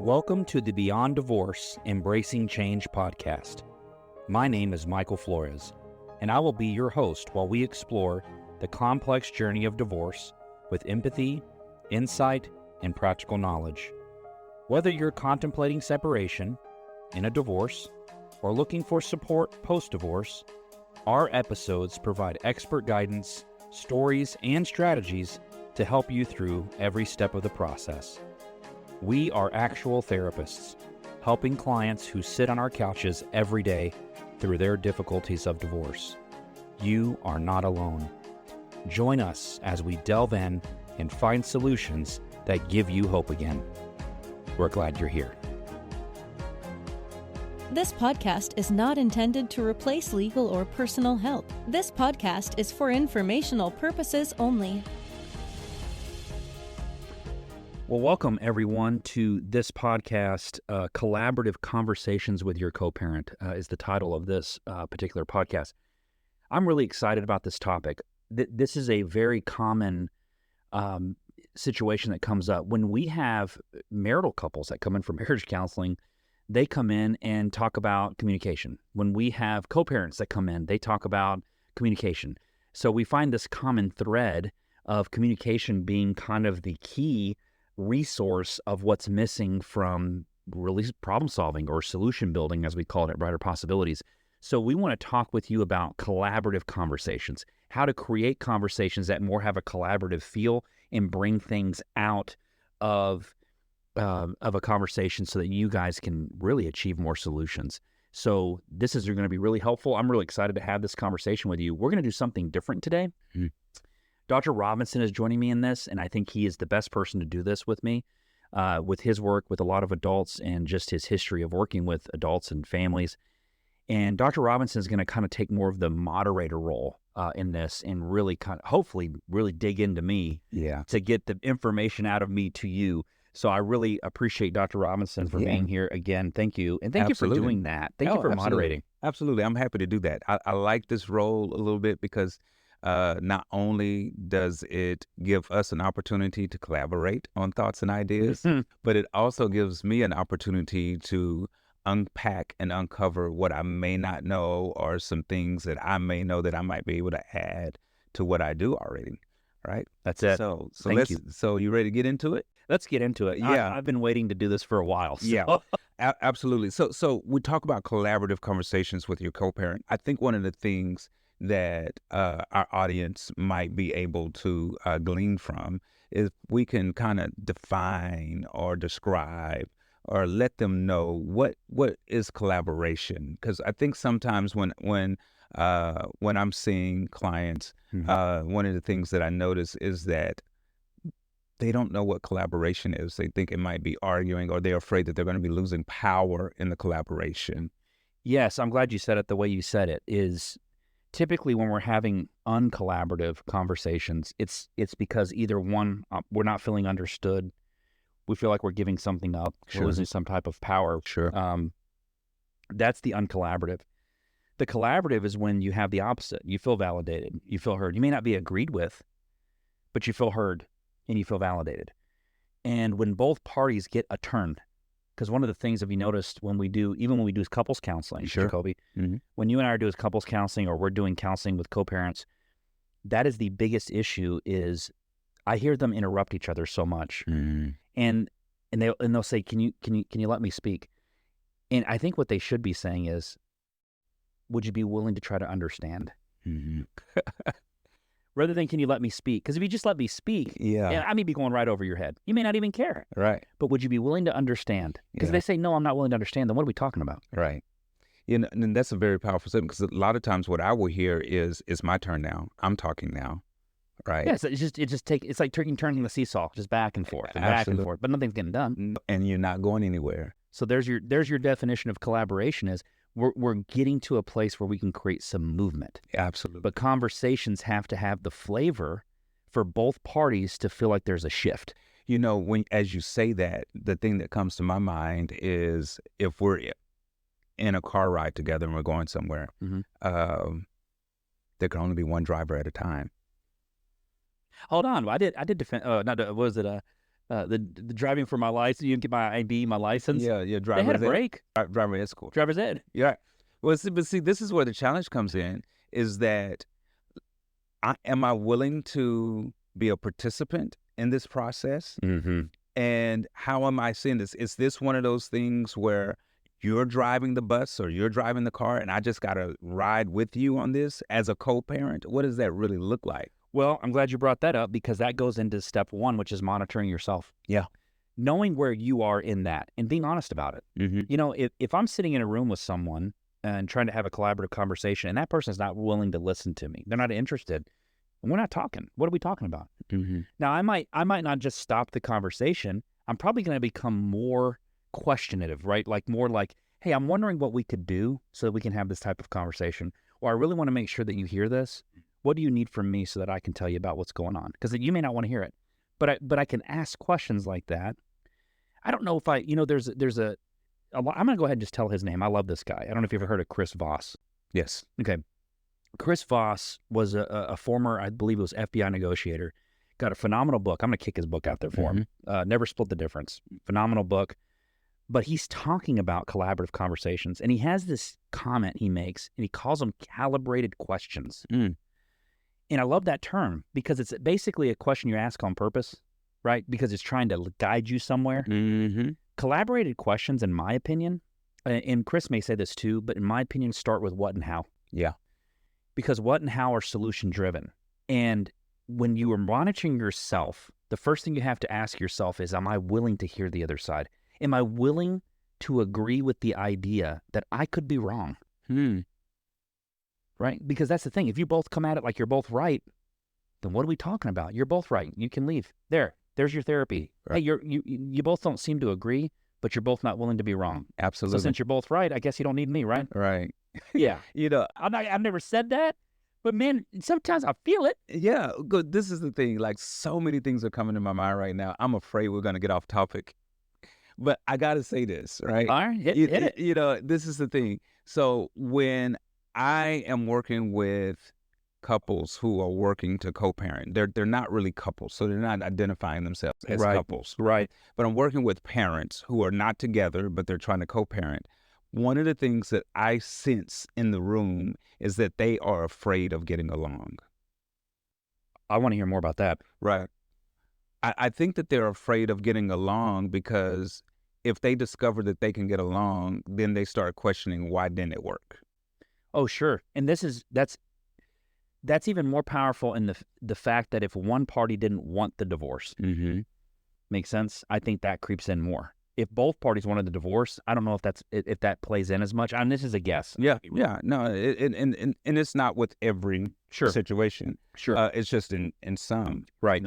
Welcome to the Beyond Divorce Embracing Change podcast. My name is Michael Flores, and I will be your host while we explore the complex journey of divorce with empathy, insight, and practical knowledge. Whether you're contemplating separation, in a divorce, or looking for support post-divorce, our episodes provide expert guidance, stories, and strategies to help you through every step of the process. We are actual therapists, helping clients who sit on our couches every day through their difficulties of divorce. You are not alone. Join us as we delve in and find solutions that give you hope again. We're glad you're here. This podcast is not intended to replace legal or personal help. This podcast is for informational purposes only. Well, welcome everyone to this podcast. Collaborative Conversations with Your Co-Parent is the title of this particular podcast. I'm really excited about this topic. This is a very common situation that comes up when we have marital couples that come in for marriage counseling. They come in and talk about communication. When we have co-parents that come in, they talk about communication. So we find this common thread of communication being kind of the key resource of what's missing from really problem solving or solution building, as we call it at Brighter Possibilities. So we want to talk with you about collaborative conversations, how to create conversations that more have a collaborative feel and bring things out of a conversation so that you guys can really achieve more solutions. So this is going to be really helpful. I'm really excited to have this conversation with you. We're going to do something different today. Dr. Robinson is joining me in this, and I think he is the best person to do this with me, with his work with a lot of adults and just his history of working with adults and families. And Dr. Robinson is going to kind of take more of the moderator role in this and really hopefully really dig into me to get the information out of me to you. So I really appreciate Dr. Robinson for being here again. Thank you. And thank you for doing that. Thank you for moderating. Absolutely. I'm happy to do that. I like this role a little bit because not only does it give us an opportunity to collaborate on thoughts and ideas, but it also gives me an opportunity to unpack and uncover what I may not know or some things that I may know that I might be able to add to what I do already. Right? That's it. So Thank you. So you ready to get into it? Let's get into it. Yeah. I've been waiting to do this for a while. So. Yeah, absolutely. So we talk about collaborative conversations with your co-parent. I think one of the things that our audience might be able to glean from is we can kind of define or describe or let them know what is collaboration. Because I think sometimes when I'm seeing clients, one of the things that I notice is that they don't know what collaboration is. They think it might be arguing, or they're afraid that they're going to be losing power in the collaboration. Yes, I'm glad you said it the way you said it. Is typically when we're having uncollaborative conversations, it's because either one, we're not feeling understood. We feel like we're giving something up. We're losing some type of power. That's the uncollaborative. The collaborative is when you have the opposite. You feel validated. You feel heard. You may not be agreed with, but you feel heard and you feel validated. And when both parties get a turn, because one of the things that we noticed when we do couples counseling, Jacobie, when you and I are doing couples counseling or we're doing counseling with co-parents, that is the biggest issue. Is I hear them interrupt each other so much, and they'll say, "Can you let me speak?" And I think what they should be saying is, "Would you be willing to try to understand?" Rather than, "Can you let me speak?" Because if you just let me speak, I may be going right over your head. You may not even care. Right. But would you be willing to understand? Because if they say, "No, I'm not willing to understand," then what are we talking about? Right. And that's a very powerful statement, because a lot of times what I will hear is, "It's my turn now. I'm talking now." Right. Yeah, so it's like turning the seesaw, just back and forth and back and forth, but nothing's getting done. And you're not going anywhere. So there's your definition of collaboration is we're getting to a place where we can create some movement. Absolutely. But conversations have to have the flavor for both parties to feel like there's a shift. You know, as you say that, the thing that comes to my mind is if we're in a car ride together and we're going somewhere, there can only be one driver at a time. Hold on. I did defend. Not what was it? The driving for my license. You can get my ID, my license. Yeah, They had a driver's ed. break. Driver ed school. Driver's ed. Yeah. Well, see, this is where the challenge comes in, is that am I willing to be a participant in this process? Mm-hmm. And how am I seeing this? Is this one of those things where you're driving the bus or you're driving the car and I just got to ride with you on this as a co-parent? What does that really look like? Well, I'm glad you brought that up because that goes into step one, which is monitoring yourself. Yeah. Knowing where you are in that and being honest about it. Mm-hmm. You know, if I'm sitting in a room with someone and trying to have a collaborative conversation and that person is not willing to listen to me, they're not interested, and we're not talking. What are we talking about? Mm-hmm. Now, I might not just stop the conversation. I'm probably going to become more questionative, right? Like more like, hey, I'm wondering what we could do so that we can have this type of conversation. Or I really want to make sure that you hear this. What do you need from me so that I can tell you about what's going on? Because you may not want to hear it, but I can ask questions like that. I don't know if there's a lot. I'm going to go ahead and just tell his name. I love this guy. I don't know if you've ever heard of Chris Voss. Yes. Okay. Chris Voss was a former, I believe it was FBI negotiator. Got a phenomenal book. I'm going to kick his book out there for him. Never Split the Difference. Phenomenal book. But he's talking about collaborative conversations. And he has this comment he makes, and he calls them calibrated questions. Mm. And I love that term because it's basically a question you ask on purpose, right? Because it's trying to guide you somewhere. Mm-hmm. Collaborated questions, in my opinion, and Chris may say this too, but in my opinion, start with what and how. Yeah. Because what and how are solution driven. And when you are monitoring yourself, the first thing you have to ask yourself is, am I willing to hear the other side? Am I willing to agree with the idea that I could be wrong? Right? Because that's the thing. If you both come at it like you're both right, then what are we talking about? You're both right. You can leave. There's your therapy. Right. Hey, you both don't seem to agree, but you're both not willing to be wrong. Absolutely. So since you're both right, I guess you don't need me, right? Right. Yeah. I've I've never said that, but man, sometimes I feel it. Yeah, good. This is the thing. Like, so many things are coming to my mind right now. I'm afraid we're going to get off topic, but I got to say this, right? All right, hit it. This is the thing. So when I am working with couples who are working to co-parent, they're not really couples, so they're not identifying themselves as couples. Right. But I'm working with parents who are not together, but they're trying to co-parent. One of the things that I sense in the room is that they are afraid of getting along. I want to hear more about that. Right. I think that they're afraid of getting along because if they discover that they can get along, then they start questioning, why didn't it work? Oh, sure. And that's even more powerful in the fact that if one party didn't want the divorce, makes sense. I think that creeps in more. If both parties wanted the divorce, I don't know if that plays in as much. I mean, this is a guess. Yeah. No, and it's not with every situation. Sure. It's just in some. Right.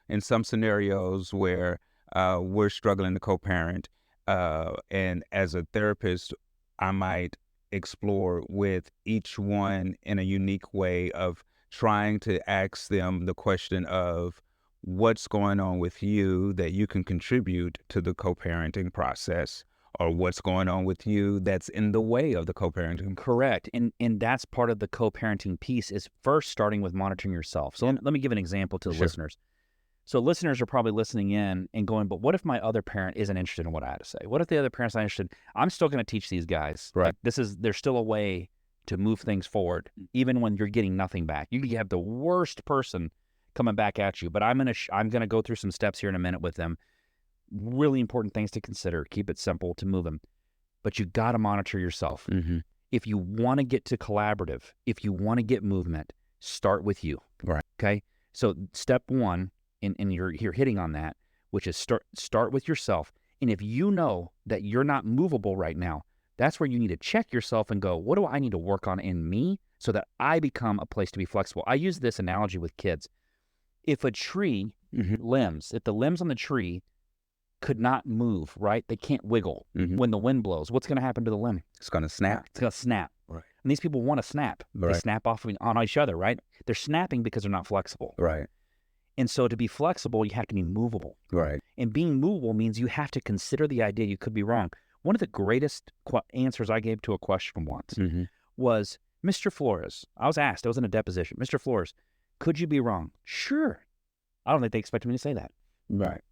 In some scenarios where we're struggling to co-parent, and as a therapist, I might explore with each one in a unique way of trying to ask them the question of what's going on with you that you can contribute to the co-parenting process, or what's going on with you that's in the way of the co-parenting. Correct. And that's part of the co-parenting piece is first starting with monitoring yourself. So let me give an example to the listeners. So listeners are probably listening in and going, but what if my other parent isn't interested in what I had to say? What if the other parent's not interested? I'm still going to teach these guys. Right. Like, there's still a way to move things forward, even when you're getting nothing back. You could have the worst person coming back at you, but I'm gonna go through some steps here in a minute with them. Really important things to consider. Keep it simple to move them, but you got to monitor yourself. If you want to get to collaborative, if you want to get movement, start with you. Right. Okay. So step one, and you're hitting on that, which is start with yourself. And if you know that you're not movable right now, that's where you need to check yourself and go, what do I need to work on in me so that I become a place to be flexible? I use this analogy with kids. If a tree limbs, if the limbs on the tree could not move, right? They can't wiggle when the wind blows. What's going to happen to the limb? It's going to snap. It's going to snap. Right. And these people want to snap. Right. They snap off on each other, right? They're snapping because they're not flexible. Right. And so to be flexible, you have to be movable. Right. And being movable means you have to consider the idea you could be wrong. One of the greatest answers I gave to a question once was, Mr. Flores, I was asked, I was in a deposition, Mr. Flores, could you be wrong? Sure. I don't think they expected me to say that. Right.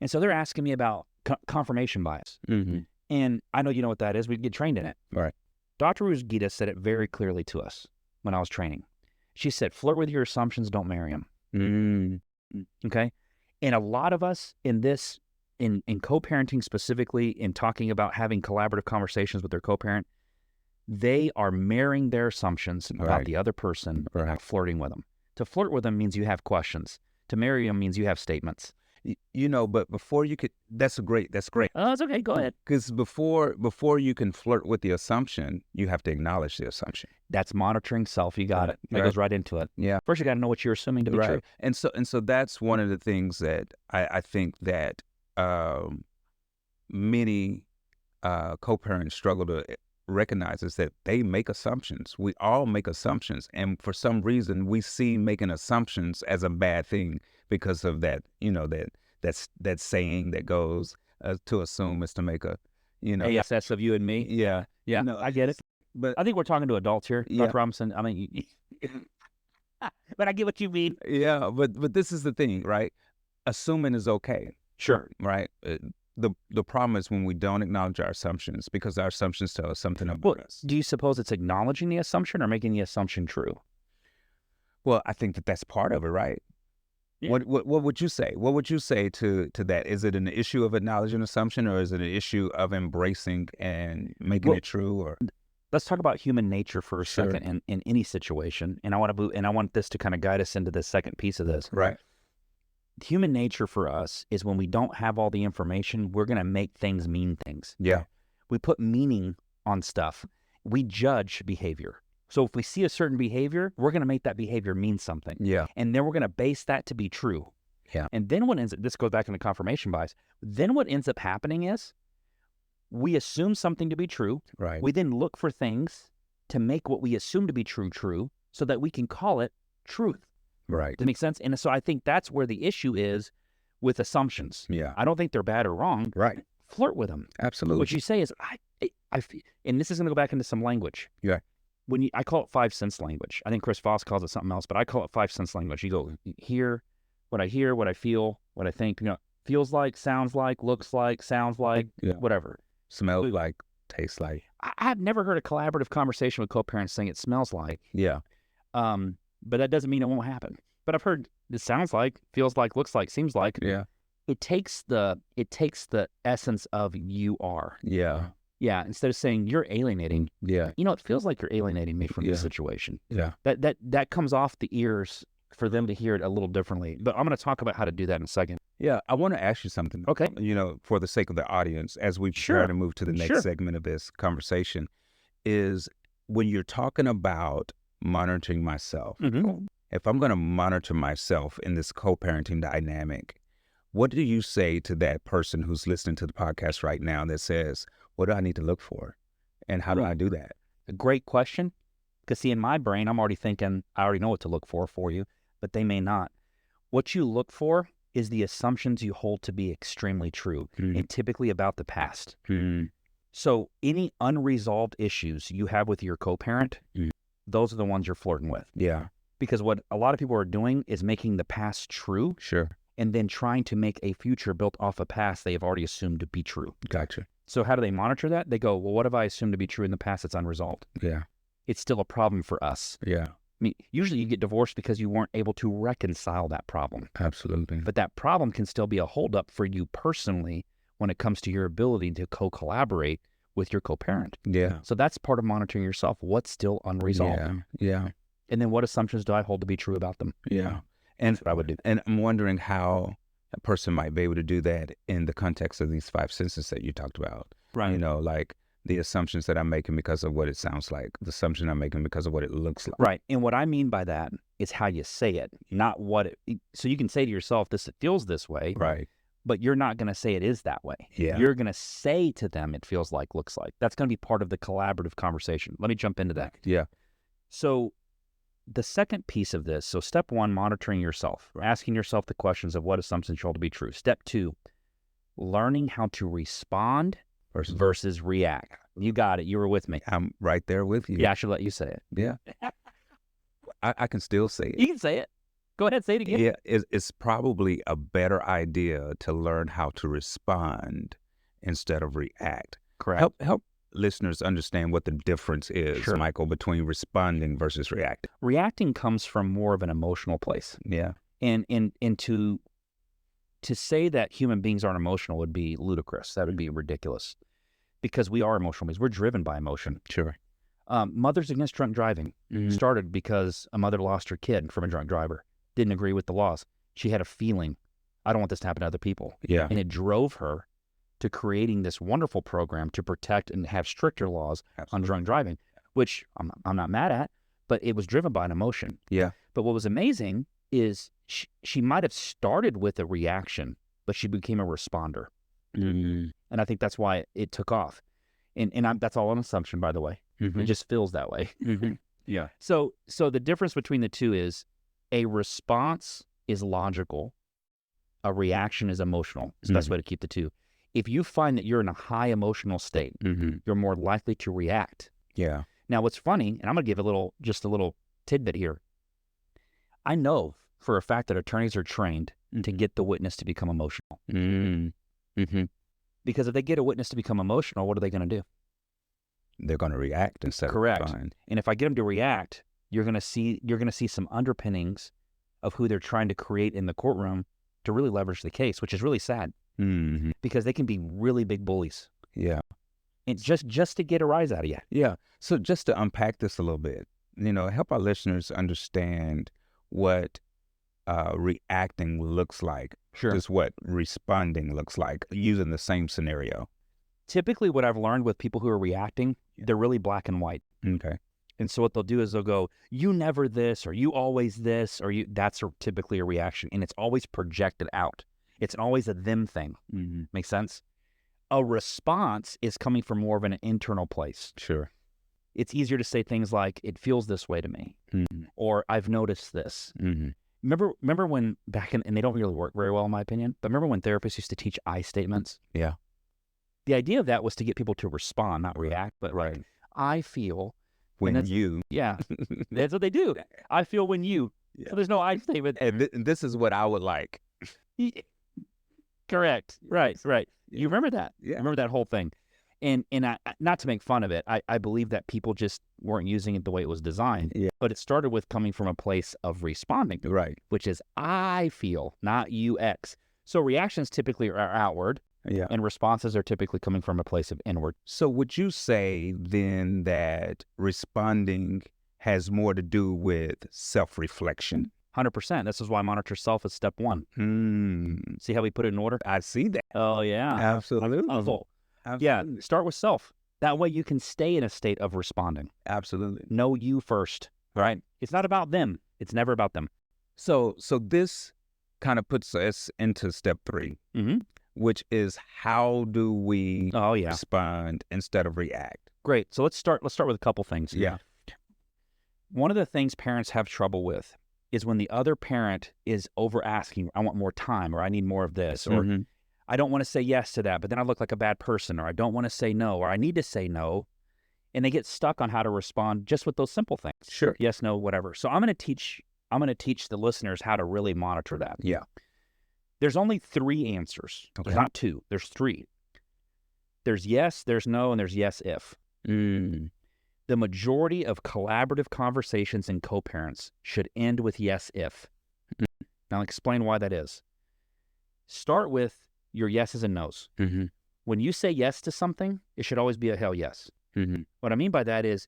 And so they're asking me about confirmation bias. Mm-hmm. And I know you know what that is. We get trained in it. Right. Dr. Ruzgita said it very clearly to us when I was training. She said, flirt with your assumptions, don't marry them. Mm-hmm. Okay? And a lot of us in this, in co-parenting specifically, in talking about having collaborative conversations with their co-parent, they are marrying their assumptions about the other person, right, flirting with them. To flirt with them means you have questions. To marry them means you have statements. You know, but before you could, that's great. Oh, it's okay. Go ahead. Because before you can flirt with the assumption, you have to acknowledge the assumption. That's monitoring self. You got it. That goes right into it. Yeah. First, you got to know what you're assuming to be true. And so that's one of the things that I think that many co-parents struggle to recognize is that they make assumptions. We all make assumptions, and for some reason, we see making assumptions as a bad thing because of that. You know, that saying that goes to assume is to make a, you know, ASS of you and me. Yeah. Yeah. No, I get it. But I think we're talking to adults here, Dr. Robinson. I mean, but I get what you mean. Yeah. But this is the thing, right? Assuming is okay. Sure. Right. The problem is when we don't acknowledge our assumptions, because our assumptions tell us something about us. Do you suppose it's acknowledging the assumption or making the assumption true? Well, I think that's part of it, right? Yeah. What would you say? What would you say to that? Is it an issue of acknowledging assumption, or is it an issue of embracing and making it true? Or let's talk about human nature for a second in any situation. And I want this to kind of guide us into the second piece of this. Right. Human nature for us is when we don't have all the information, we're going to make things mean things. Yeah. We put meaning on stuff. We judge behavior. So if we see a certain behavior, we're going to make that behavior mean something. Yeah. And then we're going to base that to be true. Yeah. And then this goes back into confirmation bias. Then what ends up happening is we assume something to be true. Right. We then look for things to make what we assume to be true, so that we can call it truth. Right. Does that make sense? And so I think that's where the issue is with assumptions. Yeah. I don't think they're bad or wrong. Right. Flirt with them. Absolutely. What you say is, I feel, and this is going to go back into some language. Yeah. I call it 5 sense language. I think Chris Voss calls it something else, but I call it 5 sense language. You go hear, what I feel, what I think, feels like, sounds like, looks like, sounds like, whatever. Smells like, tastes like. I've never heard a collaborative conversation with co-parents saying it smells like. Yeah. But that doesn't mean it won't happen. But I've heard it sounds like, feels like, looks like, seems like. Yeah. It takes the essence of you are. Yeah. Yeah. Instead of saying you're alienating. Yeah. It feels like you're alienating me from this situation. Yeah. That comes off the ears for them to hear it a little differently. But I'm going to talk about how to do that in a second. Yeah. I want to ask you something. Okay. For the sake of the audience, as we prepare to move to the next segment of this conversation, is when you're talking about monitoring myself, if I'm going to monitor myself in this co-parenting dynamic, what do you say to that person who's listening to the podcast right now that says, what do I need to look for? And how do I do that? A great question. Because see, in my brain, I'm already thinking, I already know what to look for you, but they may not. What you look for is the assumptions you hold to be extremely true, and typically about the past. So any unresolved issues you have with your co-parent, those are the ones you're flirting with. Yeah. Because what a lot of people are doing is making the past true. Sure. And then trying to make a future built off a past they have already assumed to be true. Gotcha. So how do they monitor that? They go, well, what have I assumed to be true in the past that's unresolved? Yeah. It's still a problem for us. Yeah. I mean, usually you get divorced because you weren't able to reconcile that problem. Absolutely. But that problem can still be a holdup for you personally when it comes to your ability to co-collaborate with your co-parent. Yeah. So that's part of monitoring yourself. What's still unresolved? Yeah. And then what assumptions do I hold to be true about them? Yeah. And that's what I would do. And I'm wondering how a person might be able to do that in the context of these 5 senses that you talked about. Right. Like the assumptions that I'm making because of what it sounds like, the assumption I'm making because of what it looks like. Right. And what I mean by that is how you say it, not what it, so you can say to yourself, it feels this way. Right. But you're not going to say it is that way. Yeah. You're going to say to them, it feels like, looks like. That's going to be part of the collaborative conversation. Let me jump into that. Yeah. So the second piece of this, so step 1, monitoring yourself, asking yourself the questions of what assumptions you hold to be true. Step 2, learning how to respond versus react. You got it. You were with me. I'm right there with you. Yeah, I should let you say it. Yeah. I can still say it. You can say it. Go ahead, say it again. Yeah, it's probably a better idea to learn how to respond instead of react. Correct. Help listeners understand what the difference is, Sure. Michael, between responding versus reacting. Reacting comes from more of an emotional place. Yeah. And to say that human beings aren't emotional would be ludicrous. That would be ridiculous, because we are emotional beings. We're driven by emotion. Sure. Mothers Against Drunk Driving started because a mother lost her kid from a drunk driver. Didn't agree with the laws. She had a feeling, I don't want this to happen to other people. Yeah. And it drove her to creating this wonderful program to protect and have stricter laws on drunk driving, which I'm not mad at, but it was driven by an emotion. Yeah. But what was amazing is she might have started with a reaction, but she became a responder. Mm-hmm. And I think that's why it took off. And that's all an assumption, by the way. Mm-hmm. It just feels that way. Mm-hmm. Yeah. So the difference between the two is a response is logical. A reaction is emotional. It's the best way to keep the two. If you find that you're in a high emotional state, you're more likely to react. Yeah. Now, what's funny, and I'm going to give just a little tidbit here. I know for a fact that attorneys are trained to get the witness to become emotional. Mm-hmm. Because if they get a witness to become emotional, what are they going to do? They're going to react instead of respond. And if I get them to react, you're going to see some underpinnings of who they're trying to create in the courtroom to really leverage the case, which is really sad. Mm-hmm. Because they can be really big bullies. Yeah. And just to get a rise out of you. Yeah. So just to unpack this a little bit, help our listeners understand what reacting looks like. Sure. Just what responding looks like using the same scenario. Typically what I've learned with people who are reacting, they're really black and white. Okay. And so what they'll do is they'll go, you never this, or you always this, or that's typically a reaction. And it's always projected out. It's always a them thing. Mm-hmm. Make sense? A response is coming from more of an internal place. Sure. It's easier to say things like, it feels this way to me, or I've noticed this. Mm-hmm. Remember when and they don't really work very well in my opinion, but remember when therapists used to teach I statements? Yeah. The idea of that was to get people to respond, not react, but Right. like, I feel. When you. Yeah, that's what they do. I feel when you. Yeah. So there's no I statement. And this is what I would like. Correct. Right. Yeah. You remember that? Yeah. I remember that whole thing. And I, not to make fun of it, I believe that people just weren't using it the way it was designed. Yeah. But it started with coming from a place of responding, Right. which is I feel, not UX. So reactions typically are outward, Yeah. and responses are typically coming from a place of inward. So would you say then that responding has more to do with self-reflection? 100%. This is why monitor self is step one. See how we put it in order? I see that. Oh, yeah. Absolutely. Puzzle. Absolutely. Yeah, start with self. That way you can stay in a state of responding. Absolutely. Know you first, right? It's not about them. It's never about them. So this kind of puts us into step 3, which is how do we respond instead of react? Great. So let's start with a couple things. Yeah. One of the things parents have trouble with is when the other parent is over asking, I want more time, or I need more of this, or I don't want to say yes to that, but then I look like a bad person, or I don't want to say no, or I need to say no. And they get stuck on how to respond just with those simple things. Sure. Yes, no, whatever. So I'm going to teach the listeners how to really monitor that. Yeah. There's only 3 answers. Okay. There's not 2. There's 3. There's yes, there's no, and there's yes if. The majority of collaborative conversations in co-parents should end with yes if. Now I'll explain why that is. Start with your yeses and nos. When you say yes to something, it should always be a hell yes. What I mean by that is,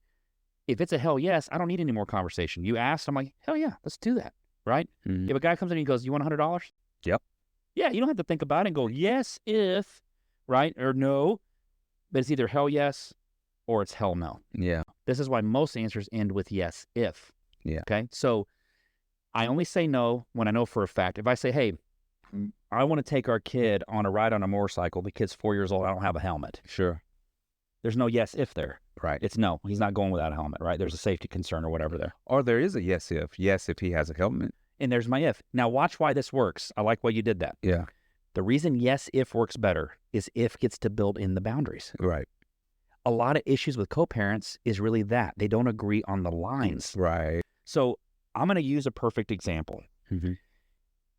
if it's a hell yes, I don't need any more conversation. You asked, I'm like, hell yeah, let's do that, right? If a guy comes in and he goes, you want $100? Yep. Yeah, you don't have to think about it and go, yes, if, right, or no. But it's either hell yes or it's hell no. Yeah. This is why most answers end with yes, if. Yeah. Okay? So I only say no when I know for a fact. If I say, hey, I want to take our kid on a ride on a motorcycle. The kid's 4 years old. I don't have a helmet. Sure. There's no yes, if there. Right. It's no. He's not going without a helmet, right? There's a safety concern or whatever there. Or there is a yes if. Yes, if he has a helmet. And there's my if. Now watch why this works. I like why you did that. Yeah. The reason yes, if works better is if gets to build in the boundaries. Right. A lot of issues with co-parents is really that. They don't agree on the lines. Right. So I'm going to use a perfect example.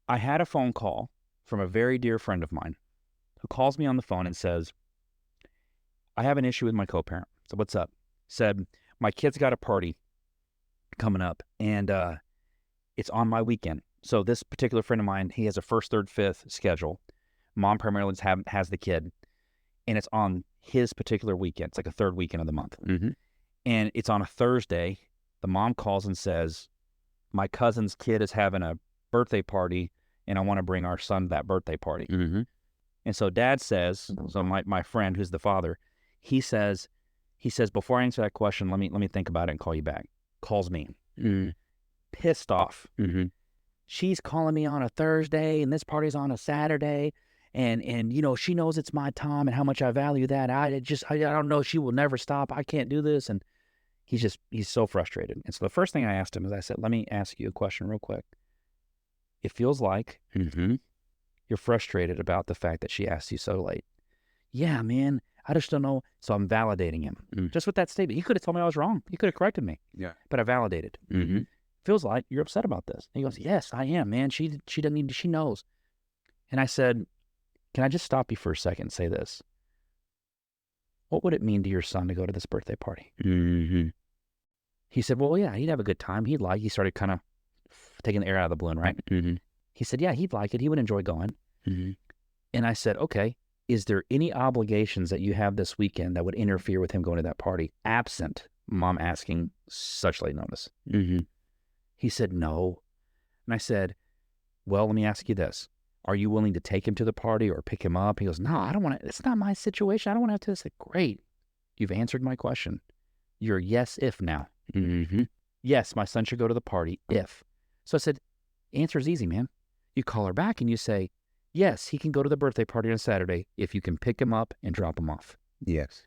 I had a phone call from a very dear friend of mine who calls me on the phone and says, I have an issue with my co-parent. So what's up? Said, my kid's got a party coming up, and it's on my weekend. So this particular friend of mine, he has a 1st, 3rd, 5th schedule. Mom primarily has the kid, and it's on his particular weekend. It's like a 3rd weekend of the month. And it's on a Thursday. The mom calls and says, my cousin's kid is having a birthday party, and I want to bring our son to that birthday party. And so dad says, so my friend who's the father, he says, before I answer that question, let me think about it and call you back. Calls me. Pissed off. She's calling me on a Thursday, and this party's on a Saturday, and you know, she knows it's my time and how much I value that. I don't know, she will never stop. I can't do this. And he's so frustrated. And so the first thing I asked him is, I said, let me ask you a question real quick. It feels like you're frustrated about the fact that she asked you so late. Yeah, man, I just don't know. So I'm validating him just with that statement. He could have told me I was wrong. He could have corrected me. Yeah, but I validated. Feels like you're upset about this. And he goes, yes, I am, man. She doesn't need to, she knows. And I said, can I just stop you for a second and say this? What would it mean to your son to go to this birthday party? He said, well, yeah, he'd have a good time. He started kind of taking the air out of the balloon, right? He said, yeah, he'd like it. He would enjoy going. And I said, okay, is there any obligations that you have this weekend that would interfere with him going to that party, absent mom asking such late notice? He said, no. And I said, well, let me ask you this. Are you willing to take him to the party or pick him up? He goes, no, I don't want to. It's not my situation. I don't want to have to. I said, great. You've answered my question. You're yes, if now. Yes, my son should go to the party if. So I said, answer's easy, man. You call her back and you say, yes, he can go to the birthday party on Saturday if you can pick him up and drop him off. Yes.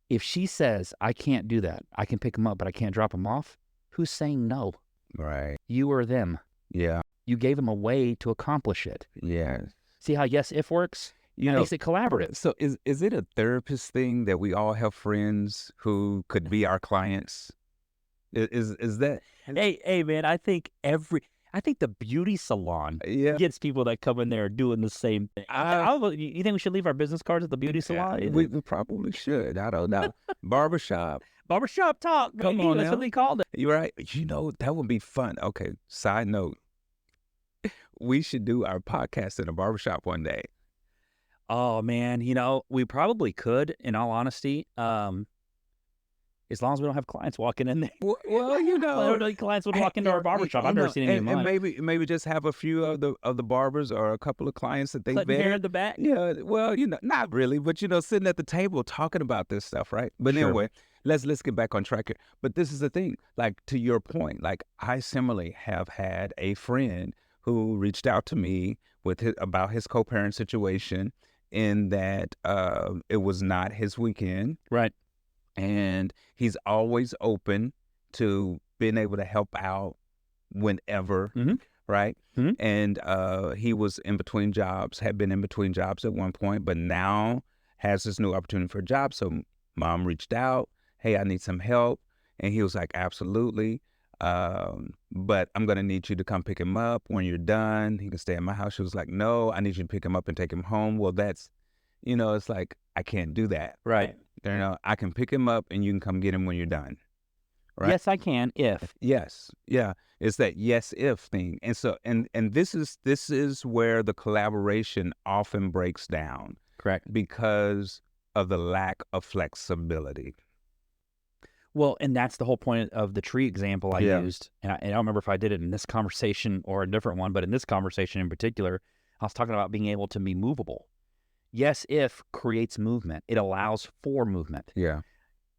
If she says, I can't do that, I can pick him up, but I can't drop him off, who's saying no? Right. You or them. Yeah. You gave them a way to accomplish it. Yeah. See how yes, if works? It makes it collaborative. So is it a therapist thing that we all have friends who could be our clients? Is that? Hey, man, I think the beauty salon gets people that come in there doing the same thing. You think we should leave our business cards at the beauty salon? We probably should. I don't know. Barbershop talk. Come on, that's now. what they called it. You're right. You know, that would be fun. Okay, side note. We should do our podcast in a barbershop one day. Oh, man, we probably could, in all honesty, as long as we don't have clients walking in there. Well, I don't know clients would walk into our barbershop. I've never seen any of mine. And maybe just have a few of the barbers or a couple of clients that they vet. Hair in the back? Yeah, well, not really, but, sitting at the table talking about this stuff, right? But anyway, let's get back on track here. But this is the thing, like, to your point, like, I similarly have had a friend who reached out to me about his co-parent situation, in that it was not his weekend. Right. And he's always open to being able to help out whenever, right? And he was in between jobs, had been in between jobs at one point, but now has this new opportunity for a job. So mom reached out, hey, I need some help. And he was like, absolutely. But I'm going to need you to come pick him up when you're done. He can stay at my house. She was like, no, I need you to pick him up and take him home. Well, that's, it's like, I can't do that. Right. I can pick him up and you can come get him when you're done. Right? Yes, I can, if. Yes. Yeah. It's that yes, if thing. And so, and this is where the collaboration often breaks down. Correct. Because of the lack of flexibility. Well, and that's the whole point of the tree example I used. And I don't remember if I did it in this conversation or a different one, but in this conversation in particular, I was talking about being able to be movable. Yes, if creates movement. It allows for movement. Yeah.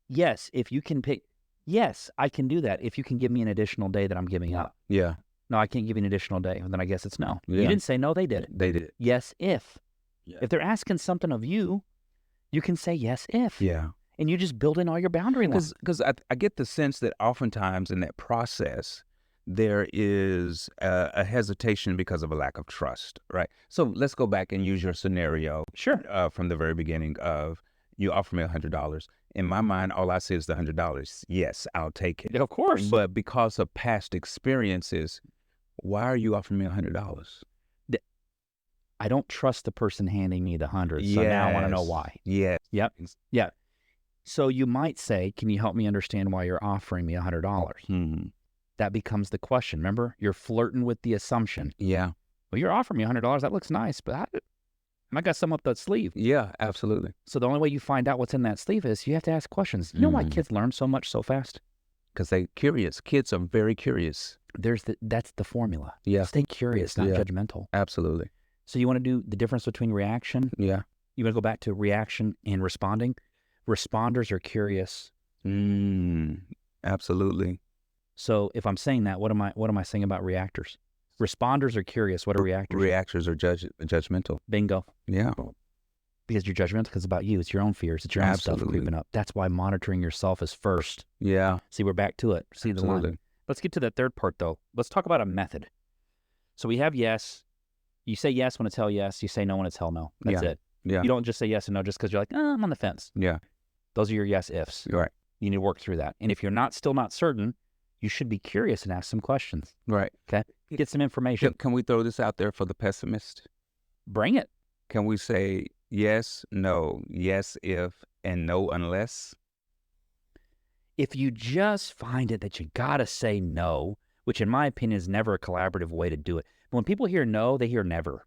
Yes, if you can pick, yes, I can do that if you can give me an additional day that I'm giving up. Yeah. No, I can't give you an additional day. Well, then I guess it's no. Yeah. You didn't say no, they did it. They did it. Yes, if. Yeah. If they're asking something of you, you can say yes, if. Yeah. And you just build in all your boundary lines. Because I get the sense that oftentimes in that process, there is a hesitation because of a lack of trust, right? So let's go back and use your scenario. Sure. From the very beginning of, you offer me $100. In my mind, all I see is the $100. Yes, I'll take it. Of course. But because of past experiences, Why are you offering me $100? I don't trust the person handing me the 100, so now I want to know why. Yes. Yep. Yeah. So you might say, can you help me understand why you're offering me $100? Mm-hmm. That becomes the question. Remember, you're flirting with the assumption. Yeah. Well, you're offering me $100. That looks nice, but I got some up that sleeve. Yeah, absolutely. So the only way you find out what's in that sleeve is you have to ask questions. You know why kids learn so much so fast? Because they're curious. Kids are very curious. That's the formula. Yeah. Stay curious, not judgmental. Absolutely. So you want to do the difference between reaction? Yeah. You want to go back to reaction and responding? Responders are curious. Absolutely. So if I'm saying that, what am I saying about reactors? Responders are curious. What are reactors? Reactors are judgmental. Bingo. Yeah. Because you're judgmental because it's about you. It's your own fears. It's your own stuff creeping up. That's why monitoring yourself is first. Yeah. See, we're back to it. See the line. Let's get to the third part, though. Let's talk about a method. So we have yes. You say yes when it's hell yes. You say no when it's hell no. That's it. Yeah. You don't just say yes and no just because you're like, I'm on the fence. Yeah. Those are your yes ifs. Right. You need to work through that. And if you're still not certain, you should be curious and ask some questions. Right. Okay. Get some information. Can we throw this out there for the pessimist? Bring it. Can we say yes, no, yes if, and no unless? If you just find it that you got to say no, which in my opinion is never a collaborative way to do it. When people hear no, they hear never.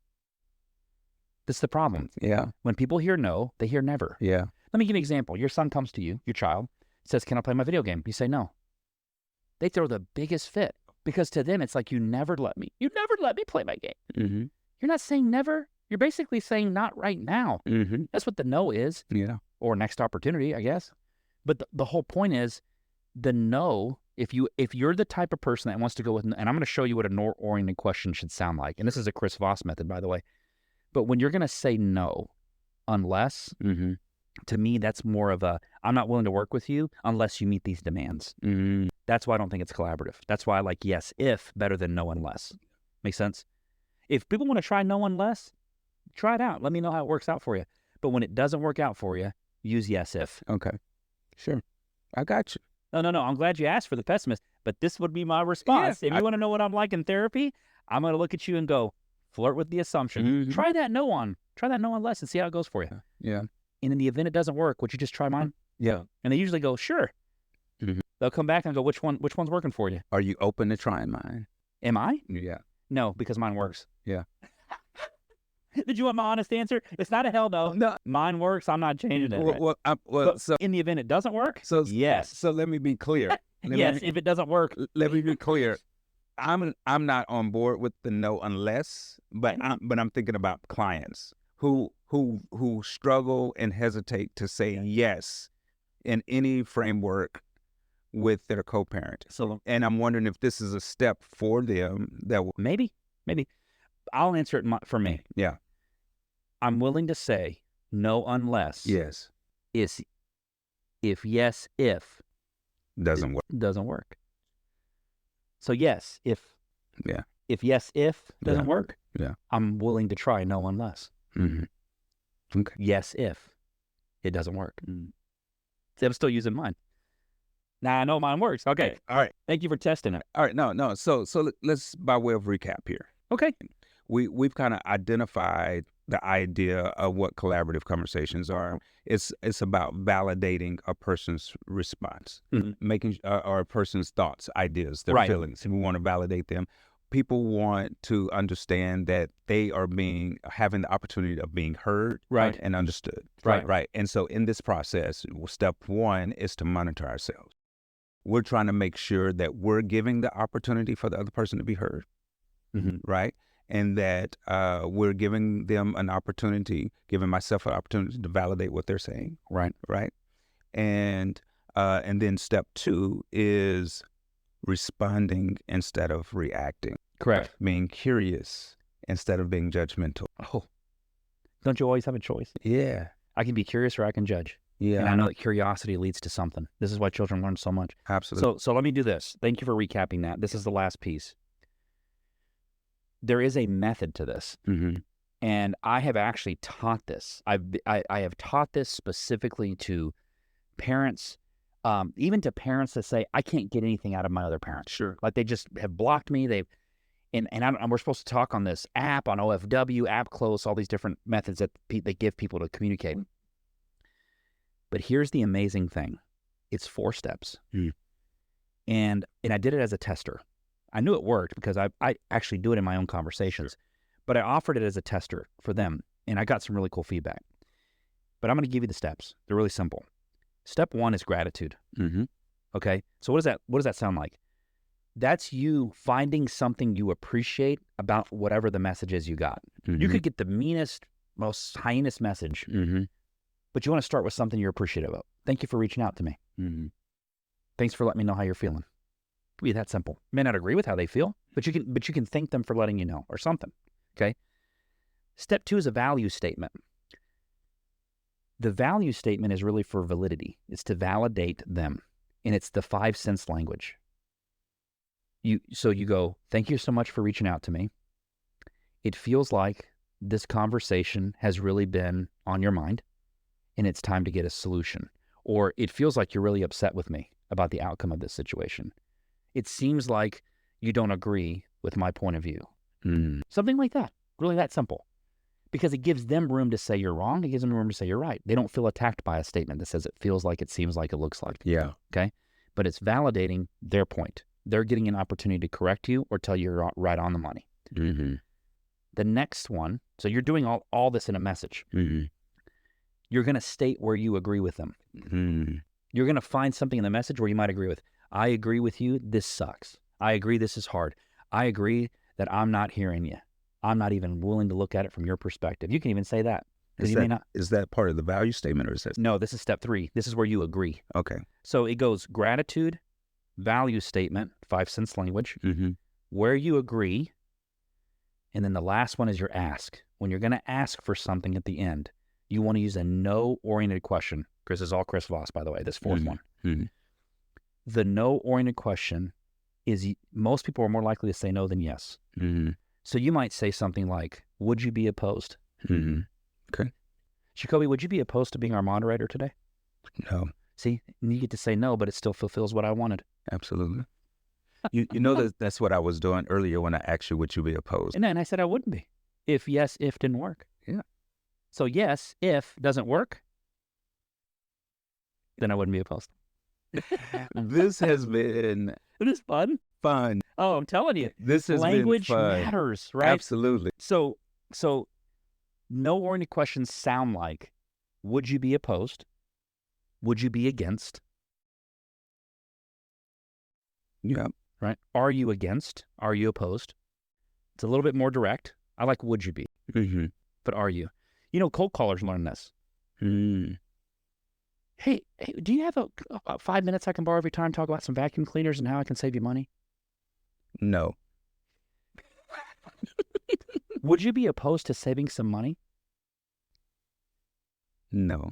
That's the problem. Yeah. When people hear no, they hear never. Yeah. Let me give you an example. Your son comes to you, your child, says, can I play my video game? You say no. They throw the biggest fit because to them, it's like, you never let me play my game. Mm-hmm. You're not saying never. You're basically saying not right now. Mm-hmm. That's what the no is. Yeah. Or next opportunity, I guess. But the whole point is the no, if you're the type of person that wants to go with, and I'm going to show you what a no-oriented question should sound like. And this is a Chris Voss method, by the way. But when you're going to say no, unless, to me, that's more of a, I'm not willing to work with you unless you meet these demands. Mm-hmm. That's why I don't think it's collaborative. That's why I like yes, if better than no unless. Make sense? If people want to try no unless, try it out. Let me know how it works out for you. But when it doesn't work out for you, use yes, if. Okay. Sure. I got you. No. I'm glad you asked for the pessimist, but this would be my response. Yeah, if you want to know what I'm like in therapy, I'm going to look at you and go, flirt with the assumption. Mm-hmm. Try that no unless and see how it goes for you. Yeah. And in the event it doesn't work, would you just try mine? Yeah. And they usually go, sure. Mm-hmm. They'll come back and go, which one's working for you? Are you open to trying mine? Am I? Yeah. No, because mine works. Yeah. Did you want my honest answer? It's not a hell no. No. Mine works. I'm not changing it. So in the event it doesn't work, yes. So let me be clear. If it doesn't work, let me be clear. I'm not on board with the no unless, but I'm thinking about clients who struggle and hesitate to say yes in any framework with their co-parent. So, and I'm wondering if this is a step for them that will... Maybe. I'll answer it for me. Yeah. I'm willing to say no unless. Yes. Is if yes, if. Doesn't work. Doesn't work. So yes, if. Yeah. If yes, if doesn't work. Yeah. I'm willing to try no unless. Mm-hmm. Okay. Yes, if it doesn't work. See, I'm still using mine. Now I know mine works. Okay. All right. Thank you for testing it. All right. No. So let's, by way of recap here. Okay. We've kind of identified the idea of what collaborative conversations are. It's about validating a person's response, making or a person's thoughts, ideas, their feelings. And we want to validate them. People want to understand that they are having the opportunity of being heard, and understood, right. And so in this process, step one is to monitor ourselves. We're trying to make sure that we're giving the opportunity for the other person to be heard, right? And that we're giving them an opportunity, giving myself an opportunity to validate what they're saying, right? And then step two is responding instead of reacting. Correct. Being curious instead of being judgmental. Oh, don't you always have a choice? Yeah. I can be curious or I can judge. Yeah. And I know that curiosity leads to something. This is why children learn so much. Absolutely. So let me do this. Thank you for recapping that. This is the last piece. There is a method to this. And I have actually taught this. I have taught this specifically to parents, even to parents that say, I can't get anything out of my other parents. Sure. Like they just have blocked me. And we're supposed to talk on this app, on OFW, app close, all these different methods that they give people to communicate. But here's the amazing thing. It's 4 steps. And I did it as a tester. I knew it worked because I actually do it in my own conversations. Sure. But I offered it as a tester for them, and I got some really cool feedback. But I'm going to give you the steps. They're really simple. Step 1 is gratitude. Okay? So what does that sound like? That's you finding something you appreciate about whatever the message is you got. You could get the meanest, most heinous message, but you want to start with something you're appreciative of. Thank you for reaching out to me. Thanks for letting me know how you're feeling. It could be that simple. You may not agree with how they feel, but you can thank them for letting you know or something. Okay? Step 2 is a value statement. The value statement is really for validity. It's to validate them, and it's the 5 sense language. So you go, thank you so much for reaching out to me. It feels like this conversation has really been on your mind, and it's time to get a solution. Or it feels like you're really upset with me about the outcome of this situation. It seems like you don't agree with my point of view. Something like that. Really that simple. Because it gives them room to say you're wrong. It gives them room to say you're right. They don't feel attacked by a statement that says it feels like, it seems like, it looks like. Yeah. Okay? But it's validating their point. They're getting an opportunity to correct you or tell you you're right on the money. The next one, so you're doing all this in a message. You're going to state where you agree with them. You're going to find something in the message where you might agree with. I agree with you. This sucks. I agree this is hard. I agree that I'm not hearing you. I'm not even willing to look at it from your perspective. You can even say that. Is that part of the value statement, or is that? No, this is step 3. This is where you agree. Okay. So it goes gratitude, value statement, 5 sense language, where you agree, and then the last one is your ask. When you're going to ask for something at the end, you want to use a no-oriented question. This is all Chris Voss, by the way, this 4th one. The no-oriented question is, most people are more likely to say no than yes. So you might say something like, would you be opposed? Okay. Jacobie, would you be opposed to being our moderator today? No. See, you get to say no, but it still fulfills what I wanted. Absolutely. You know that's what I was doing earlier when I asked you, would you be opposed? And then I said I wouldn't be. If didn't work. Yeah. So yes, if doesn't work, then I wouldn't be opposed. This has been... It is fun. Fun. Oh, I'm telling you. This has language been fun. Matters, right? Absolutely. So no-oriented questions sound like, would you be opposed? Would you be against? Yeah. Right? Are you against? Are you opposed? It's a little bit more direct. I like would you be? But are you? Cold callers learn this. Hey, do you have a 5 minutes I can borrow every time to talk about some vacuum cleaners and how I can save you money? No. Would you be opposed to saving some money? No.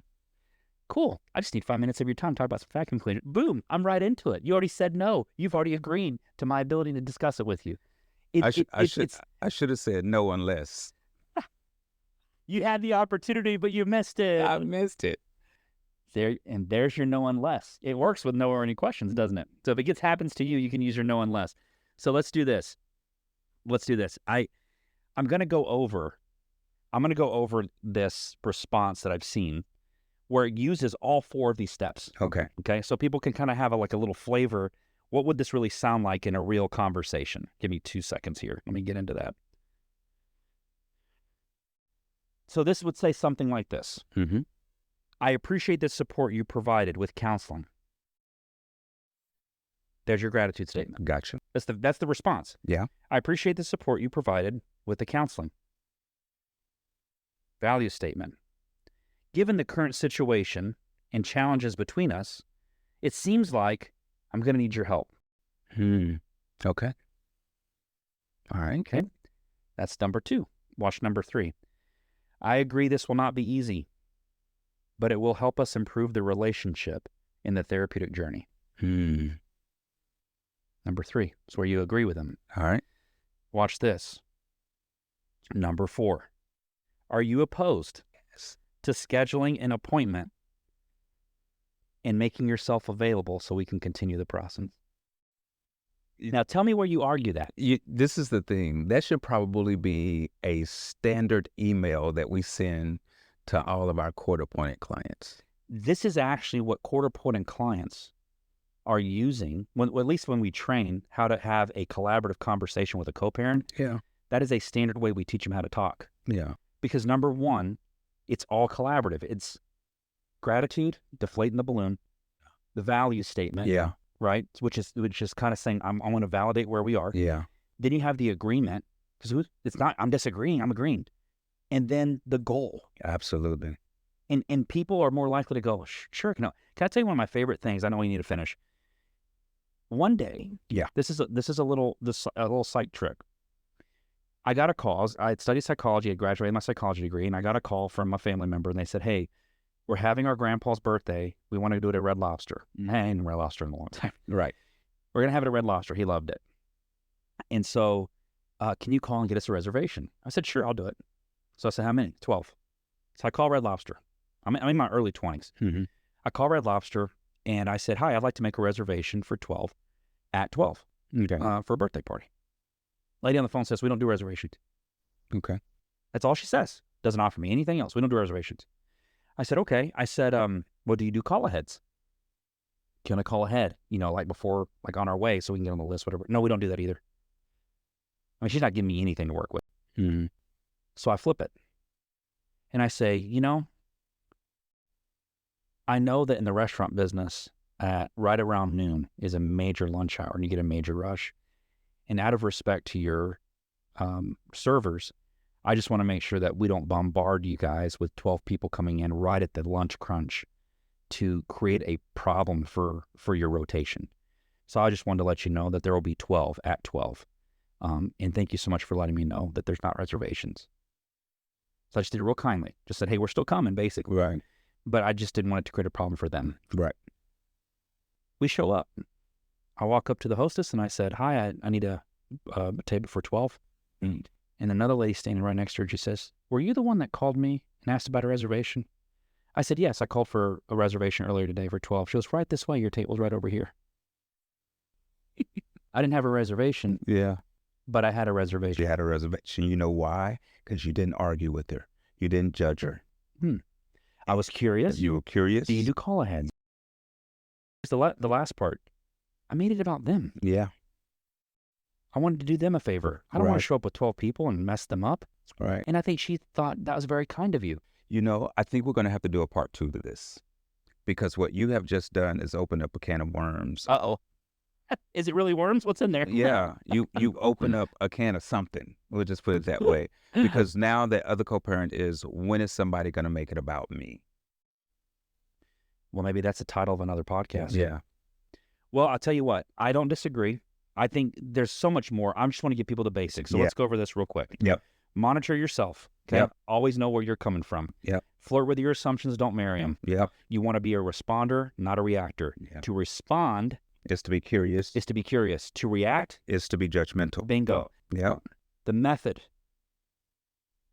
Cool. I just need 5 minutes of your time to talk about some vacuum cleaners. Boom. I'm right into it. You already said no. You've already agreed to my ability to discuss it with you. I should have said no unless. You had the opportunity, but you missed it. I missed it. There's your no unless. It works with no or any questions, doesn't it? So if it happens to you, you can use your no unless. So let's do this. I'm going to go over this response that I've seen where it uses all 4 of these steps. Okay. So people can kind of have a little flavor. What would this really sound like in a real conversation? Give me 2 seconds here. Let me get into that. So this would say something like this. I appreciate the support you provided with counseling. There's your gratitude statement. Gotcha. That's the response. Yeah. I appreciate the support you provided with the counseling. Value statement. Given the current situation and challenges between us, it seems like I'm going to need your help. Okay. All right. Okay. That's number 2. Watch number 3. I agree this will not be easy, but it will help us improve the relationship in the therapeutic journey. Number 3 is where you agree with them. All right. Watch this. Number 4. Are you opposed to scheduling an appointment and making yourself available so we can continue the process? Now, tell me where you argue that. This is the thing. That should probably be a standard email that we send to all of our court-appointed clients. This is actually what court-appointed clients are using, at least when we train how to have a collaborative conversation with a co-parent. Yeah. That is a standard way we teach them how to talk. Yeah. Because number one, it's all collaborative. It's gratitude, deflating the balloon, the value statement. Yeah. Right? Which is kind of saying, I want to validate where we are. Yeah. Then you have the agreement, because it's not, I'm disagreeing, I'm agreeing. And then the goal. Absolutely. And people are more likely to go, sure. No. Can I tell you one of my favorite things? I know we need to finish. One day, this is a little psych trick. I got a call. I had studied psychology, I graduated my psychology degree, and I got a call from a family member, and they said, hey, we're having our grandpa's birthday. We want to do it at Red Lobster. I ain't Red Lobster in a long time. Right. We're going to have it at Red Lobster. He loved it. And so, can you call and get us a reservation? I said, sure, I'll do it. So I said, how many? 12. So I call Red Lobster. I'm in my early 20s. Mm-hmm. I call Red Lobster, and I said, hi, I'd like to make a reservation for 12 at 12 for a birthday party. Lady on the phone says, we don't do reservations. Okay. That's all she says. Doesn't offer me anything else. We don't do reservations. I said, okay. I said, well, do you do call-aheads? Can I call ahead, like before, like on our way so we can get on the list, whatever. No, we don't do that either. I mean, she's not giving me anything to work with. Mm-hmm. So I flip it. And I say, I know that in the restaurant business, right around noon is a major lunch hour and you get a major rush. And out of respect to your servers, I just want to make sure that we don't bombard you guys with 12 people coming in right at the lunch crunch to create a problem for your rotation. So I just wanted to let you know that there will be 12 at 12. And thank you so much for letting me know that there's not reservations. So I just did it real kindly. Just said, hey, we're still coming, basically. Right. But I just didn't want it to create a problem for them. Right. We show up. I walk up to the hostess and I said, hi, I need a table for 12. Mm. And another lady standing right next to her, she says, were you the one that called me and asked about a reservation? I said, yes, I called for a reservation earlier today for 12. She goes, right this way, your table's right over here. I didn't have a reservation. Yeah. But I had a reservation. You had a reservation. You know why? Because you didn't argue with her. You didn't judge her. I was curious. You were curious. Do you do call ahead? The last part. I made it about them. Yeah. I wanted to do them a favor. I don't want to show up with 12 people and mess them up. Right. And I think she thought that was very kind of you. I think we're going to have to do a part 2 to this because what you have just done is open up a can of worms. Uh-oh. Is it really worms? What's in there? Yeah. You open up a can of something. We'll just put it that way. Because now the other co-parent is, when is somebody going to make it about me? Well, maybe that's the title of another podcast. Yeah. Well, I'll tell you what. I don't disagree. I think there's so much more. I just want to give people the basics. So let's go over this real quick. Yep. Monitor yourself. Okay. Yep. Always know where you're coming from. Yep. Flirt with your assumptions. Don't marry them. Yep. You want to be a responder, not a reactor. Yep. To respond is to be curious. Is to be curious. To react is to be judgmental. Bingo. Yep. The method.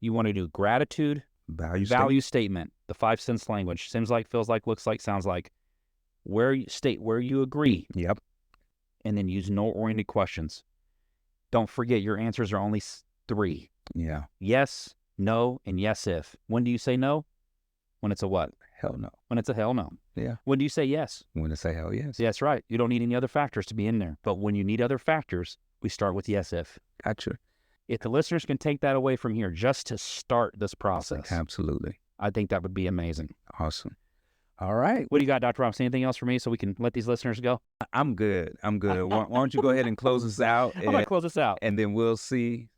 You want to do gratitude, value statement, the 5 sense language. Seems like, feels like, looks like, sounds like. State where you agree. Yep. And then use no-oriented questions. Don't forget your answers are only 3. Yeah. Yes, no, and yes if. When do you say no? When it's a what? Hell no. When it's a hell no. Yeah. When do you say yes? When it's a hell yes. Yeah, that's right. You don't need any other factors to be in there. But when you need other factors, we start with yes if. Gotcha. If the listeners can take that away from here just to start this process. Absolutely. I think that would be amazing. Awesome. All right. What do you got, Dr. Robinson? Anything else for me so we can let these listeners go? I'm good. Why don't you go ahead and close us out? I'm going to close us out. And then we'll see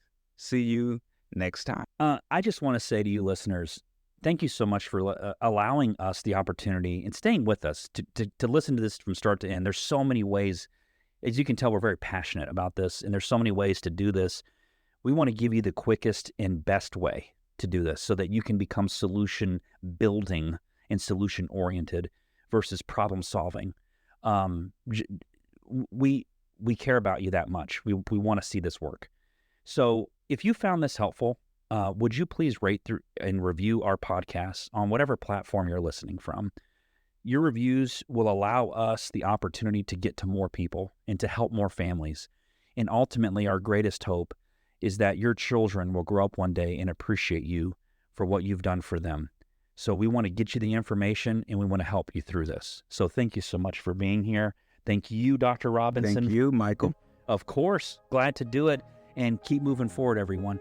you next time. I just want to say to you listeners, thank you so much for allowing us the opportunity and staying with us to listen to this from start to end. There's so many ways. As you can tell, we're very passionate about this, and there's so many ways to do this. We want to give you the quickest and best way to do this so that you can become solution building and solution oriented versus problem solving. We care about you that much. We want to see this work. So if you found this helpful, would you please rate through and review our podcast on whatever platform you're listening from? Your reviews will allow us the opportunity to get to more people and to help more families. And ultimately, our greatest hope is that your children will grow up one day and appreciate you for what you've done for them. So we want to get you the information, and we want to help you through this. So thank you so much for being here. Thank you, Dr. Robinson. Thank you, Michael. Of course. Glad to do it. And keep moving forward, everyone.